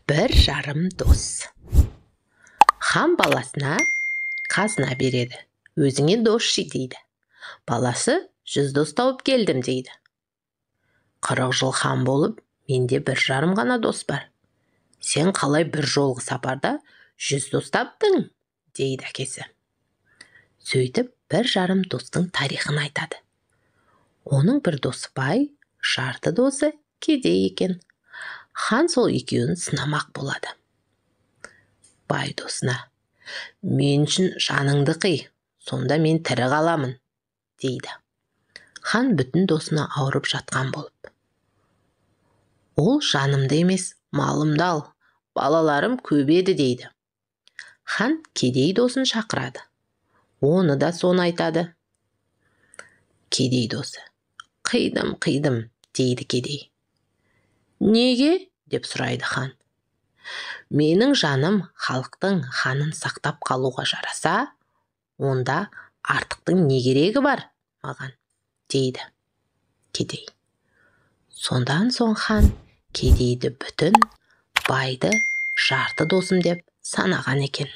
Bir жарым дос. Хан баласына қазына береді. Өзіңе досшы дейді. Баласы 100 дос тауып келдім дейді. 40 жыл хан болып, менде 1,5 ғана дос бар. Сен қалай бір жолғы сапарда 100 дос таптың? Дейді әкесі. Сөйтіп 1,5 достың тарихын айтады. Оның бір досы бай, жарты досы кедей екен. Хан сол екеуін сынамақ болады. Бай досына: мен үшін жаныңды қый, сонда мен тірі қаламын, дейді. Хан бүтін досына ауырып жатқан болып: ол жанымды емес, малымды ал, балаларым көп еді, дейді. Хан кедей досын шақырады. Оны да соны айтады. Кедей досы: қидым, дейді кедей. Неге? Деп сұрайды хан. Менің жаным халықтың ханын сақтап қалуға жараса, онда артықтың не керегі бар маған, дейді кедей. Сондан соң хан кедейді бүтін, байды жарты досым деп санаған екен.